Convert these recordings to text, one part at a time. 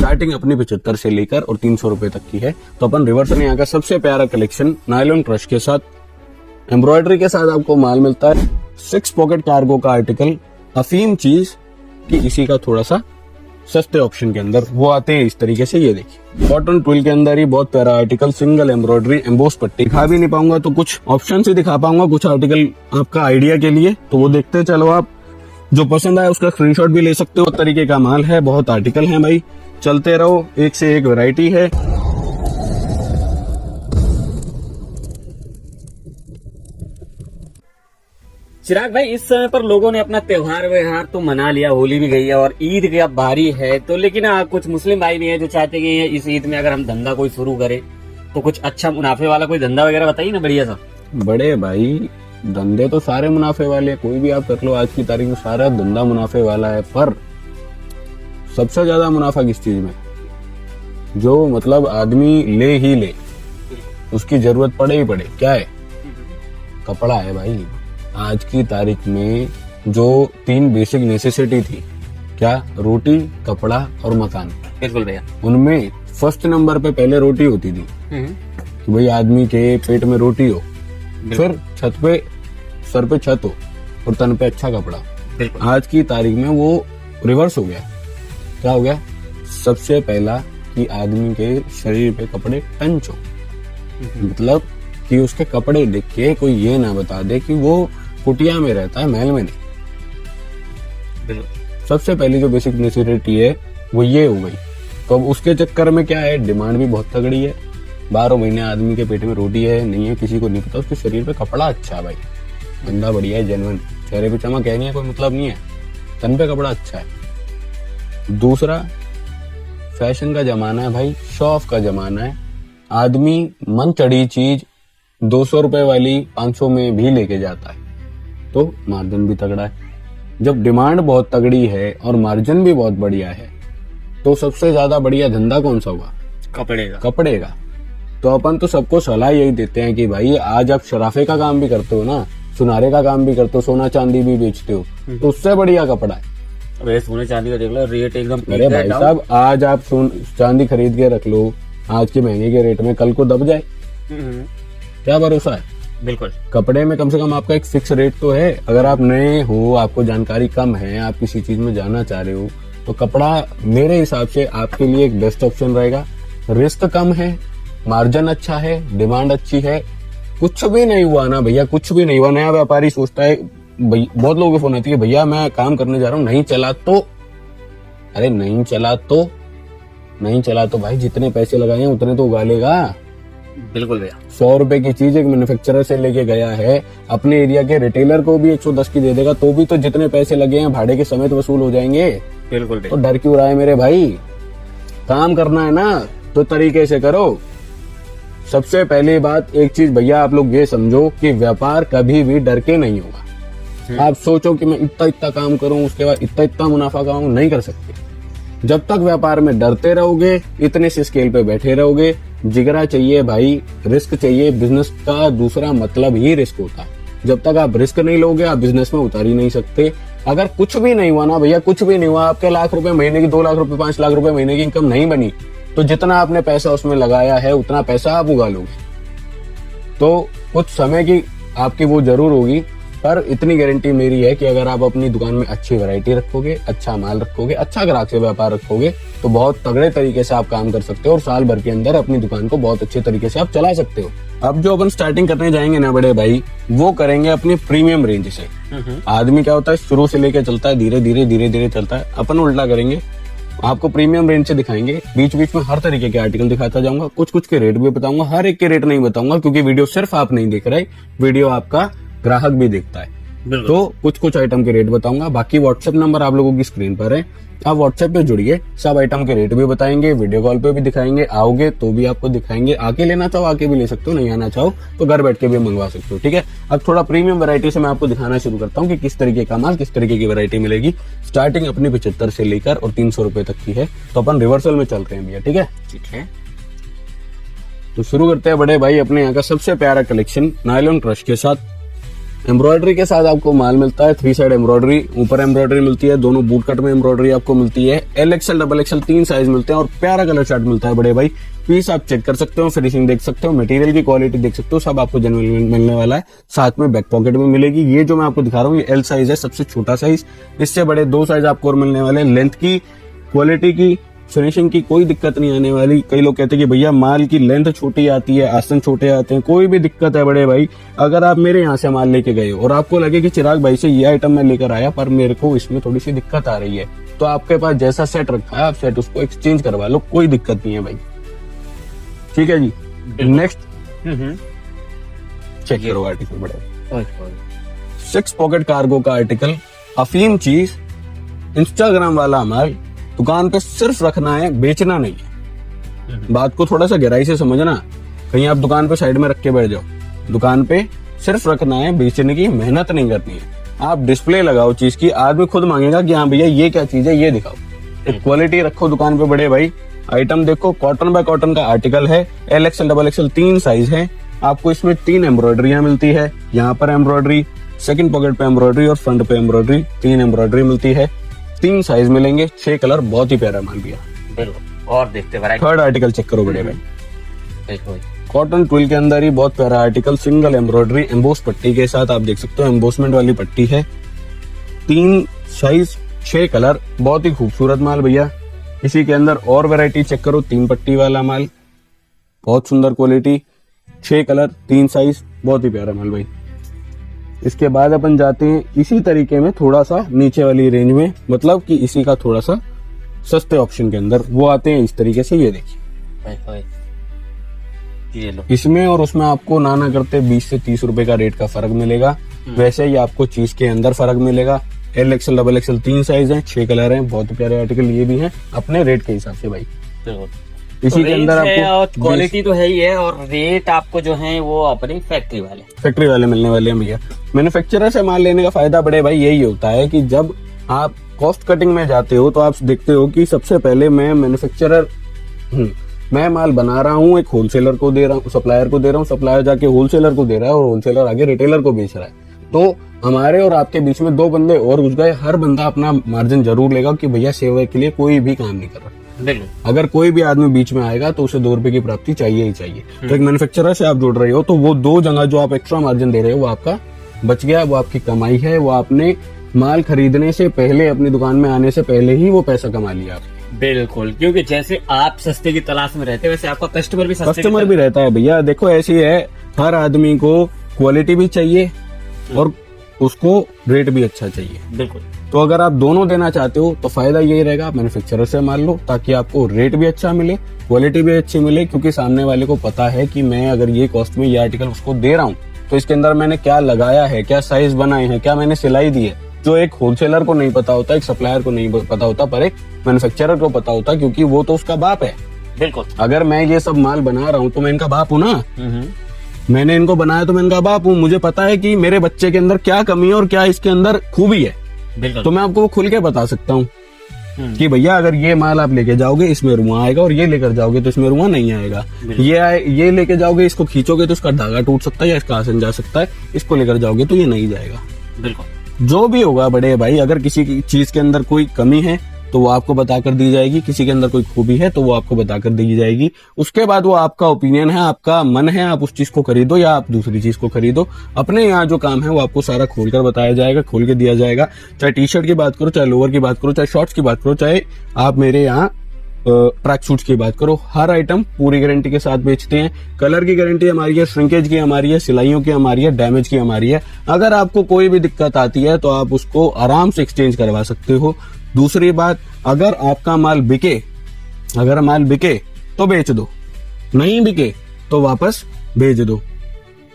Starting अपनी 75 से लेकर और 300 रुपए तक की है। तो अपन रिवर्स में यहाँ का सबसे प्यारा कलेक्शन नायलॉन क्रश के साथ एम्ब्रॉयडरी के साथ आपको माल मिलता है। 6 पॉकेट कार्गो का आर्टिकल, अफीम चीज कि इसी का थोड़ा सा सस्ते ऑप्शन के अंदर वो आते हैं इस तरीके से। ये देखिए कॉटन ट्विल के अंदर ही बहुत प्यारा आर्टिकल, सिंगल एम्ब्रॉयडरी एम्बोस पट्टी। दिखा भी नहीं पाऊंगा तो कुछ ऑप्शन से दिखा पाऊंगा, कुछ आर्टिकल आपका आइडिया के लिए, तो वो देखते चलो। आप जो पसंद आए उसका स्क्रीनशॉट भी ले सकते हो। तरीके का माल है, बहुत आर्टिकल है भाई, चलते रहो, एक से एक वैरायटी है। चिराग भाई, इस समय पर लोगों ने अपना त्योहार व्यवहार तो मना लिया, होली भी गई है और ईद की अब बारी है, तो लेकिन कुछ मुस्लिम भाई भी हैं जो चाहते हैं कि इस ईद में अगर हम धंधा कोई शुरू करें तो कुछ अच्छा मुनाफे वाला कोई धंधा वगैरह बताइए ना, बढ़िया सा। बड़े भाई धंधे तो सारे मुनाफे वाले, कोई भी आप कर लो, आज की तारीख में सारा धंधा मुनाफे वाला है। पर सबसे ज्यादा मुनाफा किस चीज में, जो मतलब आदमी ले ही ले, उसकी जरूरत पड़े ही पड़े, क्या है? कपड़ा है भाई। आज की तारीख में जो 3 बेसिक नेसेसिटी थी, क्या? रोटी, कपड़ा और मकान। बिल्कुल भैया। उनमें फर्स्ट नंबर पे पहले रोटी होती थी कि भाई आदमी के पेट में रोटी हो, फिर छत पे, सर पे छत हो और तन पे अच्छा कपड़ा। आज की तारीख में वो रिवर्स हो गया। क्या हो गया? सबसे पहला कि आदमी के शरीर पे कपड़े टंच हो, मतलब कि उसके कपड़े देख के कोई ये ना बता दे कि वो कुटिया में रहता है, महल में नहीं। सबसे पहली जो बेसिक नेसेसिटी है वो ये हो गई। तो अब उसके चक्कर में क्या है, डिमांड भी बहुत तगड़ी है। 12 महीने आदमी के पेट में रोटी है नहीं है किसी को नहीं पता, उसके शरीर पे कपड़ा अच्छा है भाई, धंधा बढ़िया है, जेन्युइन, चेहरे पे चमक है नहीं है, कोई मतलब नहीं है, तन पे कपड़ा अच्छा है। दूसरा, फैशन का जमाना है भाई, शो ऑफ का जमाना है। आदमी मन चढ़ी चीज 200 रुपए वाली 500 में भी लेके जाता है, तो मार्जिन भी तगड़ा है। जब डिमांड बहुत तगड़ी है और मार्जिन भी बहुत बढ़िया है, तो सबसे ज्यादा बढ़िया धंधा कौन सा हुआ? कपड़े का। तो अपन तो सबको सलाह यही देते हैं कि भाई आज आप शराफे का काम भी करते हो ना, सुनारे का काम भी करते हो, सोना चांदी भी बेचते हो, तो उससे बढ़िया कपड़ा है। अरे सोने चांदी का देख लो रेट एकदम। अरे भाई साहब, आज आप चांदी खरीद के रख लो आज के महंगे के रेट में, कल को दब जाए, क्या भरोसा है? बिल्कुल। कपड़े में कम से कम आपका एक फिक्स रेट तो है। अगर आप नए हो, आपको जानकारी कम है, आप किसी चीज में जाना चाह रहे हो, तो कपड़ा मेरे हिसाब से आपके लिए एक बेस्ट ऑप्शन रहेगा। रिस्क कम है, मार्जिन अच्छा है, डिमांड अच्छी है। कुछ भी नहीं हुआ ना भैया, कुछ भी नहीं हुआ, नया व्यापारी सोचता है, बहुत लोगों के फोन आती है, भैया मैं काम करने जा रहा हूँ, नहीं चला तो, अरे नहीं चला तो भाई जितने पैसे लगाए हैं उतने तो उगा लेगा। बिल्कुल भैया। 100 रुपए की चीज एक मैन्युफैक्चरर से लेके गया है, अपने एरिया के रिटेलर को भी 110 की दे देगा, तो भी तो जितने पैसे लगे हैं भाड़े के समेत वसूल हो जाएंगे। बिल्कुल। तो डर क्यों रहा है मेरे भाई? काम करना है ना तो तरीके से करो। सबसे पहली बात एक चीज भैया आप लोग ये समझो कि व्यापार कभी भी डर के नहीं होगा। आप सोचो कि मैं इतना काम करूं उसके बाद इतना मुनाफा कमाऊं, नहीं कर सकते। जब तक व्यापार में डरते रहोगे, इतने से स्केल पे बैठे रहोगे। जिगरा चाहिए भाई, रिस्क चाहिए। बिजनेस का दूसरा मतलब ही रिस्क होता है। जब तक आप रिस्क नहीं लोगे आप बिजनेस में उतार ही नहीं सकते। अगर कुछ भी नहीं हुआ ना भैया, कुछ भी नहीं हुआ, आपके लाख रुपए महीने की, 2 लाख रुपए, 5 लाख रुपए महीने की इनकम नहीं बनी, तो जितना आपने पैसा उसमें लगाया है उतना पैसा आप उगा लोगे। तो कुछ समय की आपकी वो जरूर होगी, पर इतनी गारंटी मेरी है कि अगर आप अपनी दुकान में अच्छी वैरायटी रखोगे, अच्छा माल रखोगे, अच्छा ग्राहक से व्यापार रखोगे, तो बहुत तगड़े तरीके से आप काम कर सकते हो और साल भर के अंदर अपनी दुकान को बहुत अच्छे तरीके से आप चला सकते हो। अब जो अपन स्टार्टिंग करने जाएंगे ना बड़े भाई, वो करेंगे अपनी प्रीमियम रेंज से। आदमी क्या होता है, शुरू से लेके चलता है, धीरे धीरे चलता है। अपन उल्टा करेंगे, आपको प्रीमियम रेंज से दिखाएंगे, बीच बीच में हर तरीके के आर्टिकल दिखाता जाऊंगा, कुछ कुछ के रेट भी बताऊंगा, हर एक के रेट नहीं बताऊंगा क्योंकि वीडियो सिर्फ आप नहीं देख रहे, वीडियो आपका ग्राहक भी देखता है। तो कुछ कुछ आइटम के रेट बताऊंगा। बाकी व्हाट्सएप नंबर आप लोगों की स्क्रीन पर है, आप व्हाट्सएप पे जुड़िए, सब आइटम के रेट भी बताएंगे, वीडियो कॉल पे भी दिखाएंगे, आओगे तो भी आपको दिखाएंगे, आके लेना चाहो आके भी ले सकते हो, नहीं आना चाहो तो घर बैठ के भी मंगवा सकते हो। ठीक है, अब थोड़ा प्रीमियम वैरायटी से मैं आपको दिखाना शुरू करता हूँ कि किस तरीके का माल, किस तरीके की वैरायटी मिलेगी। स्टार्टिंग अपनी 75 से लेकर और 300 रुपए तक की है। तो अपन रिवर्सल में चलते हैं भैया। ठीक है, ठीक है। तो शुरू करते हैं बड़े भाई अपने यहाँ का सबसे प्यारा कलेक्शन नायलॉन क्रश के साथ। एम्ब्रॉयडरी के साथ आपको माल मिलता है 3 साइड एम्ब्रॉयडरी, ऊपर एम्ब्रॉयडरी मिलती है, दोनों बूट कट में एम्ब्रॉयडरी आपको मिलती है। LXL XXL 3 साइज मिलते हैं और प्यारा कलर चार्ट मिलता है बड़े भाई। पीस आप चेक कर सकते हो, फिनिशिंग देख सकते हो, मटेरियल की क्वालिटी देख सकते हो, सब आपको जेन्युइन मिलने वाला है। साथ में बैक पॉकेट में मिलेगी। ये जो मैं आपको दिखा रहा हूँ ये L साइज है, सबसे छोटा साइज। इससे बड़े 2 साइज आपको और मिलने वाले। लेंथ की, क्वालिटी की, फिनिशिंग की कोई दिक्कत नहीं आने वाली। कई लोग कहते हैं कि भैया माल की लेंथ छोटी आती है, आसन छोटे आते हैं, कोई भी दिक्कत है बड़े भाई। अगर आप मेरे यहाँ से माल लेके गए हो और आपको लगे कि चिराग भाई से ये आइटम मैं लेकर आया पर मेरे को इसमें थोड़ी सी दिक्कत आ रही है, तो आपके पास जैसा सेट रखा है आप सेट उसको एक्सचेंज करवा लो, कोई दिक्कत नहीं है भाई। ठीक है जी। नेक्स्ट चेक करो आर्टिकल बड़े। 6 पॉकेट कार्गो का आर्टिकल, अफीम चीज, इंस्टाग्राम वाला माल। दुकान पे सिर्फ रखना है, बेचना नहीं है। बात को थोड़ा सा गहराई से समझना। कहीं आप दुकान पे साइड में रख के बैठ जाओ। दुकान पे सिर्फ रखना है, बेचने की मेहनत नहीं करनी है। आप डिस्प्ले लगाओ चीज की, आदमी खुद मांगेगा कि हाँ भैया ये क्या चीज है, ये दिखाओ। एक क्वालिटी रखो दुकान पे बड़े भाई। आइटम देखो, कॉटन बाय कॉटन का आर्टिकल है। LXL XXL 3 साइज है। आपको इसमें 3 एम्ब्रॉयडरियां मिलती है। यहाँ पर एम्ब्रॉयडरी, सेकंड पॉकेट पे एम्ब्रॉयडरी और फ्रंट पे एम्ब्रॉयडरी, 3 एम्ब्रॉयडरी मिलती है। 3 साइज मिलेंगे, 6 कलर, बहुत ही प्यारा माल भैया। बिल्कुल। और देखते वैरायटी। थर्ड आर्टिकल चेक करो बड़े भाई। देखो कॉटन ट्विल के अंदर ही बहुत प्यारा आर्टिकल, सिंगल एम्ब्रॉयडरी, एम्बोस पट्टी के साथ आप देख सकते हो, एम्बोसमेंट वाली पट्टी है। 3 साइज, 6 कलर, बहुत ही खूबसूरत माल भैया। इसी के अंदर और वैरायटी चेक करो, 3 पट्टी वाला माल, बहुत सुंदर क्वालिटी, 6 कलर, 3 साइज, बहुत ही प्यारा माल भाई। इसके बाद अपन जाते हैं इसी तरीके में थोड़ा सा नीचे वाली रेंज में, मतलब कि इसी का थोड़ा सा सस्ते ऑप्शन के अंदर वो आते हैं इस तरीके से। ये देखिए, ये लो। इसमें और उसमें आपको ना करते 20 से 30 रुपए का रेट का फर्क मिलेगा। वैसे ही आपको चीज के अंदर फर्क मिलेगा। LXL XXL 3 साइज है, 6 कलर हैं, बहुत प्यारे आर्टिकल ये भी हैं अपने रेट के हिसाब से भाई। इसी के अंदर आपको क्वालिटी तो है ही है और रेट आपको जो है वो अपनी फैक्ट्री वाले मिलने वाले हैं भैया। मैन्युफैक्चरर से माल लेने का फायदा बड़े भाई यही होता है कि जब आप कॉस्ट कटिंग में जाते हो तो आप देखते हो कि सबसे पहले मैं मैन्युफैक्चरर मैं माल बना रहा हूँ, एक होलसेलर को दे रहा हूँ, सप्लायर को दे रहा हूँ, सप्लायर जाके होलसेलर को दे रहा है और होलसेलर आगे रिटेलर को बेच रहा है। तो हमारे और आपके बीच में 2 बंदे और घुस गए। हर बंदा अपना मार्जिन जरूर लेगा कि भैया सेवा के लिए कोई भी काम नहीं कर रहा। अगर कोई भी आदमी बीच में आएगा तो उसे 2 रुपए की प्राप्ति चाहिए ही चाहिए। तो एक मैन्युफैक्चरर से आप जुड़ रहे हो तो वो 2 जगह जो आप एक्स्ट्रा मार्जिन दे रहे हो वो आपका बच गया, वो आपकी कमाई है। वो आपने माल खरीदने से पहले, अपनी दुकान में आने से पहले ही वो पैसा कमा लिया आप। बिल्कुल, क्योंकि जैसे आप सस्ते की तलाश में रहते हैं वैसे आपका कस्टमर भी रहता है भैया। देखो ऐसी है, हर आदमी को क्वालिटी भी चाहिए और उसको रेट भी अच्छा चाहिए। बिल्कुल। तो अगर आप दोनों देना चाहते हो तो फायदा यही रहेगा, आप मैन्युफैक्चरर से मान लो ताकि आपको रेट भी अच्छा मिले, क्वालिटी भी अच्छी मिले। क्योंकि सामने वाले को पता है कि मैं अगर ये कॉस्ट में ये आर्टिकल उसको दे रहा हूँ तो इसके अंदर मैंने क्या लगाया है, क्या साइज बनाए हैं, क्या मैंने सिलाई दी है, जो एक होलसेलर को नहीं पता होता, एक सप्लायर को नहीं पता होता, पर एक मैन्युफैक्चरर को पता होता, क्योंकि वो तो उसका बाप है। बिल्कुल। अगर मैं ये सब माल बना रहा हूँ तो मैं इनका बाप हूँ ना। मैंने इनको बनाया तो मैं इनका बाप हूँ। मुझे पता है कि मेरे बच्चे के अंदर क्या कमी है और क्या इसके अंदर खूबी है। तो मैं आपको खुल के बता सकता हूँ कि भैया अगर ये माल आप लेके जाओगे इसमें रुआ आएगा और ये लेकर जाओगे तो इसमें रुआ नहीं आएगा। ये लेके जाओगे, इसको खींचोगे तो इसका धागा टूट सकता है या इसका आसन जा सकता है, इसको लेकर जाओगे तो ये नहीं जाएगा। बिल्कुल। जो भी होगा बड़े भाई, अगर किसी की चीज के अंदर कोई कमी है तो वो आपको बताकर दी जाएगी, किसी के अंदर कोई खूबी है तो वो आपको बताकर दी जाएगी। उसके बाद वो आपका ओपिनियन है, आपका मन है, आप उस चीज को खरीदो या आप दूसरी चीज को खरीदो। अपने यहाँ जो काम है वो आपको सारा खोलकर बताया जाएगा, खोल के दिया जाएगा। चाहे टी शर्ट की बात करो, चाहे लोअर की बात करो, चाहे शॉर्ट्स की बात करो, चाहे आप मेरे यहाँ ट्रैक सूट्स की बात करो, हर आइटम पूरी गारंटी के साथ बेचते हैं। कलर की गारंटी हमारी है, श्रिंकेज की हमारी है, सिलाइयों की हमारी है, डैमेज की हमारी है। अगर आपको कोई भी दिक्कत आती है तो आप उसको आराम से एक्सचेंज करवा सकते हो। दूसरी बात, अगर आपका माल बिके, अगर माल बिके तो बेच दो, नहीं बिके तो वापस भेज दो।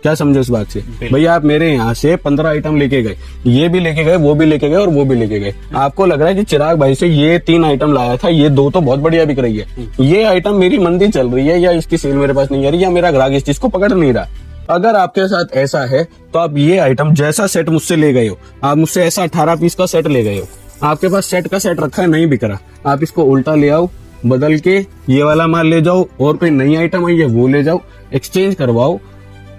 क्या समझो इस बात से? भैया आप मेरे यहाँ से 15 आइटम लेके गए, ये भी लेके गए, वो भी लेके गए और वो भी लेके गए। आपको लग रहा है कि चिराग भाई से ये 3 आइटम लाया था, ये 2 तो बहुत बढ़िया बिक रही है, ये आइटम मेरी मंदी चल रही है या इसकी सेल मेरे पास नहीं आ रही या मेरा ग्राहक इस चीज को पकड़ नहीं रहा। अगर आपके साथ ऐसा है तो आप ये आइटम जैसा सेट मुझसे ले गए हो, आप मुझसे ऐसा 18 पीस का सेट ले गए हो, आपके पास सेट का सेट रखा है, नहीं बिक रहा, आप इसको उल्टा ले आओ, बदल के ये वाला माल ले जाओ और कोई नई आइटम है ये वो ले जाओ, एक्सचेंज करवाओ,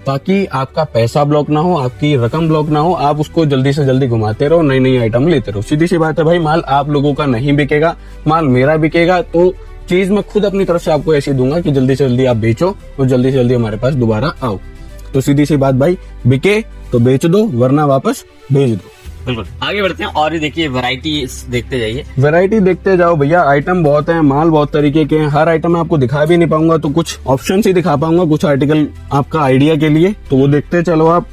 ताकि आपका पैसा ब्लॉक ना हो, आपकी रकम ब्लॉक ना हो, आप उसको जल्दी से जल्दी घुमाते रहो, नई नई आइटम लेते रहो। सीधी सी बात है भाई, माल आप लोगों का नहीं बिकेगा, माल मेरा बिकेगा, तो चीज मैं खुद अपनी तरफ से आपको ऐसी दूंगा कि जल्दी से जल्दी आप बेचो और जल्दी से जल्दी हमारे पास दोबारा आओ। तो सीधी सी बात भाई, बिके तो बेच दो, वरना वापस भेज दो। बिल्कुल, आगे बढ़ते हैं और भी देखिए वैरायटी देखते जाइए। वैरायटी देखते जाओ भैया, आइटम बहुत है, माल बहुत तरीके के हैं। हर आइटम मैं आपको दिखा भी नहीं पाऊंगा, तो कुछ ऑप्शन ही दिखा पाऊंगा, कुछ आर्टिकल आपका आइडिया के लिए, तो वो देखते चलो। आप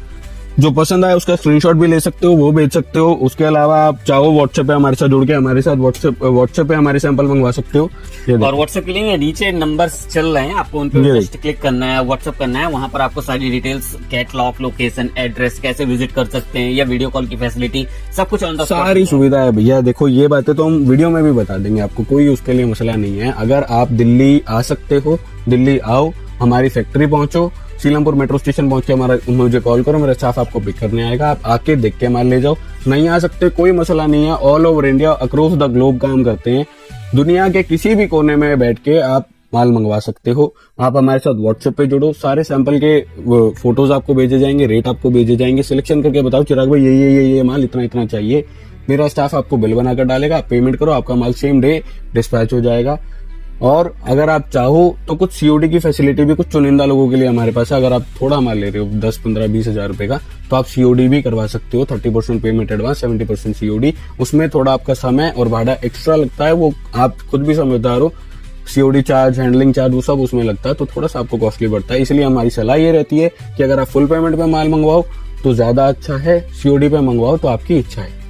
जो पसंद आए उसका स्क्रीनशॉट भी ले सकते हो, वो बेच सकते हो। उसके अलावा आप चाहो व्हाट्सएप पे हमारे साथ जुड़ के हमारे साथ व्हाट्सएप पे हमारे सैंपल मंगवा सकते हो। और व्हाट्सएप के लिए नीचे नंबर्स चल रहे हैं, आपको उन पर जस्ट क्लिक करना है, व्हाट्सएप करना है, वहां पर आपको सारी डिटेल्स, कैटलॉग, लोकेशन, एड्रेस, कैसे विजिट कर सकते हैं, या वीडियो कॉल की फैसिलिटी, सब कुछ ऑन द स्पॉट सारी सुविधा है भैया। देखो ये बातें तो हम वीडियो में भी बता देंगे आपको, कोई उसके लिए मसला नहीं है। अगर आप दिल्ली आ सकते हो, दिल्ली आओ, हमारी फैक्ट्री पहुंचो, सीलमपुर मेट्रो स्टेशन पहुंच के मुझे कॉल करो, मेरा स्टाफ आपको पिक करने आएगा। आप आके देख के माल ले जाओ। नहीं आ सकते कोई मसला नहीं है, all over India, across the globe काम करते हैं। दुनिया के किसी भी कोने में बैठ के आप माल मंगवा सकते हो। आप हमारे साथ व्हाट्सएप पे जुड़ो, सारे सैंपल के फोटोज आपको भेजे जाएंगे, रेट आपको भेजे जाएंगे। सिलेक्शन करके बताओ चिराग भाई ये माल इतना इतना चाहिए, मेरा स्टाफ आपको बिल बनाकर डालेगा, आप पेमेंट करो, आपका माल सेम डे डिस्पैच हो जाएगा। और अगर आप चाहो तो कुछ सीओडी की फैसिलिटी भी कुछ चुनिंदा लोगों के लिए हमारे पास है। अगर आप थोड़ा माल ले रहे हो 10, 15, 20 हजार रुपए का, तो आप सीओडी भी करवा सकते हो। 30% पेमेंट एडवांस, 70% सीओडी। उसमें थोड़ा आपका समय और भाड़ा एक्स्ट्रा लगता है, वो आप खुद भी समझदार हो। सीओडी चार्ज, हैंडलिंग चार्ज, वो सब उसमें लगता है, तो थोड़ा सा आपको कॉस्टली पड़ता है। इसलिए हमारी सलाह ये रहती है कि अगर आप फुल पेमेंट पे माल मंगवाओ तो ज्यादा अच्छा है, सीओडी पे मंगवाओ तो आपकी इच्छा है।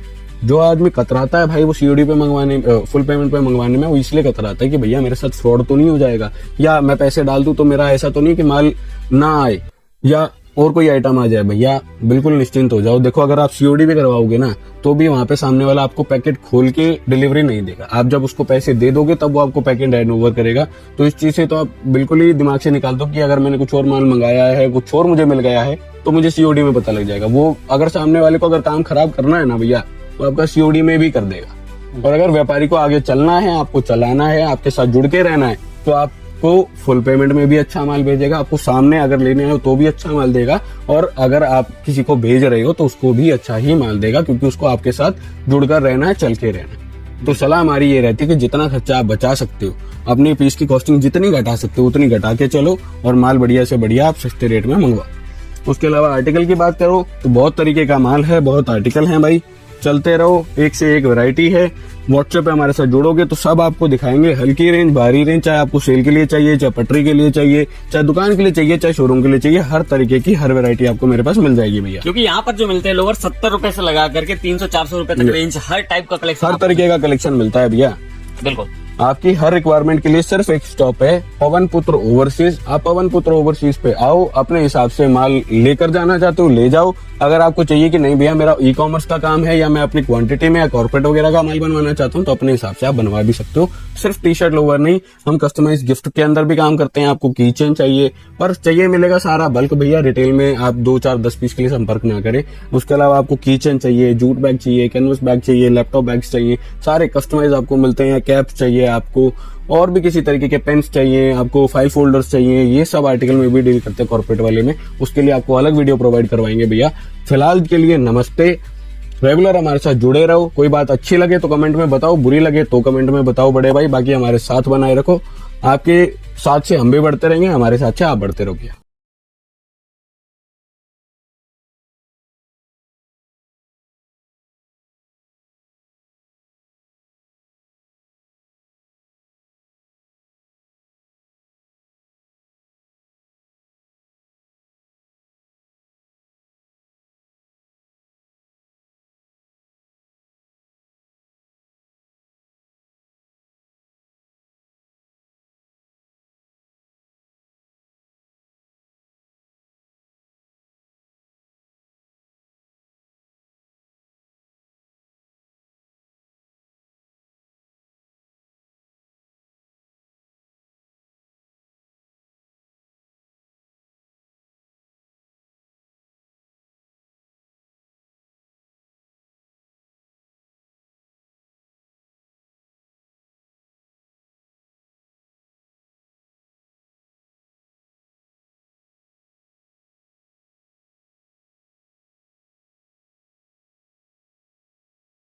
जो आदमी कतराता है भाई वो सीओडी पे मंगवाने, फुल पेमेंट पे मंगवाने में, वो इसलिए कतराता है कि भैया मेरे साथ फ्रॉड तो नहीं हो जाएगा, या मैं पैसे डाल दूं तो मेरा ऐसा तो नहीं कि माल ना आए या और कोई आइटम आ जाए। भैया बिल्कुल निश्चिंत हो जाओ। देखो अगर आप सीओडी भी करवाओगे ना, तो भी वहां पे सामने वाला आपको पैकेट खोल के डिलीवरी नहीं देगा। आप जब उसको पैसे दे दोगे तब वो आपको पैकेट हैंड ओवर करेगा। तो इस चीज से तो आप बिल्कुल ही दिमाग से निकाल दो कि अगर मैंने कुछ और माल मंगाया है, कुछ और मुझे मिल गया है, तो मुझे सीओडी में पता लग जाएगा। वो अगर सामने वाले को अगर काम खराब करना है ना भैया, तो आपका सीओडी में भी कर देगा। और अगर व्यापारी को आगे चलना है, आपको चलाना है, आपके साथ जुड़ के रहना है, तो आपको फुल पेमेंट में भी अच्छा माल भेजेगा, आपको सामने अगर लेने आए तो भी अच्छा माल देगा, और अगर आप किसी को भेज रहे हो तो उसको भी अच्छा ही माल देगा, क्योंकि उसको आपके साथ जुड़कर रहना है, चल के रहना है। तो सलाह हमारी ये रहती है कि जितना खर्चा आप बचा सकते हो, अपनी पीस की कॉस्टिंग जितनी घटा सकते हो उतनी घटा के चलो, और माल बढ़िया से बढ़िया आप सस्ते रेट में मंगवाओ। उसके अलावा आर्टिकल की बात करो तो बहुत तरीके का माल है, बहुत आर्टिकल है भाई, चलते रहो, एक से एक वैरायटी है। व्हाट्सएप पे हमारे साथ जुड़ोगे तो सब आपको दिखाएंगे, हल्की रेंज, भारी रेंज, चाहे आपको सेल के लिए चाहिए, चाहे पटरी के लिए चाहिए, चाहे दुकान के लिए चाहिए, चाहे शोरूम के लिए चाहिए, हर तरीके की हर वैरायटी आपको मेरे पास मिल जाएगी भैया। क्योंकि यहाँ पर जो मिलते हैं लोअर 70 रुपए से लगा करके 300-400 रुपए तक रेंज, हर टाइप का कलेक्शन, हर तरीके का कलेक्शन मिलता है भैया। बिल्कुल, आपकी हर रिक्वायरमेंट के लिए सिर्फ एक स्टॉप है, पवन पुत्र ओवरसीज। आप पवन पुत्र ओवरसीज पे आओ, अपने हिसाब से माल लेकर जाना चाहते हो ले जाओ। अगर आपको चाहिए कि नहीं भैया मेरा ई कॉमर्स का काम है, या मैं अपनी क्वांटिटी में या कॉर्पोरेट वगैरह का माल बनवाना चाहता हूँ, तो अपने हिसाब से आप बनवा भी सकते हो। सिर्फ टी शर्ट लोवर नहीं, हम कस्टमाइज गिफ्ट के अंदर भी काम करते हैं। आपको की चेन चाहिए, पर चाहिए मिलेगा सारा बल्क भैया, रिटेल में आप 2, 4, 10 पीस के लिए संपर्क ना करें। उसके अलावा आपको की चेन चाहिए, जूट बैग चाहिए, कैनवस बैग चाहिए, लैपटॉप बैग्स चाहिए, सारे कस्टमाइज आपको मिलते हैं। कैप्स चाहिए आपको, और भी किसी तरीके के पेन्स चाहिए आपको, फाइल फोल्डर्स चाहिए, ये सब आर्टिकल में भी डील करते हैं कॉर्पोरेट वाले में। उसके लिए आपको अलग वीडियो प्रोवाइड करवाएंगे भैया। फिलहाल के लिए नमस्ते, रेगुलर हमारे साथ जुड़े रहो। कोई बात अच्छी लगे तो कमेंट में बताओ, बुरी लगे तो कमेंट में बताओ बड़े भाई। बाकी हमारे साथ बनाए रखो, आपके साथ से हम भी बढ़ते रहेंगे, हमारे साथ से आप बढ़ते रहो भैया।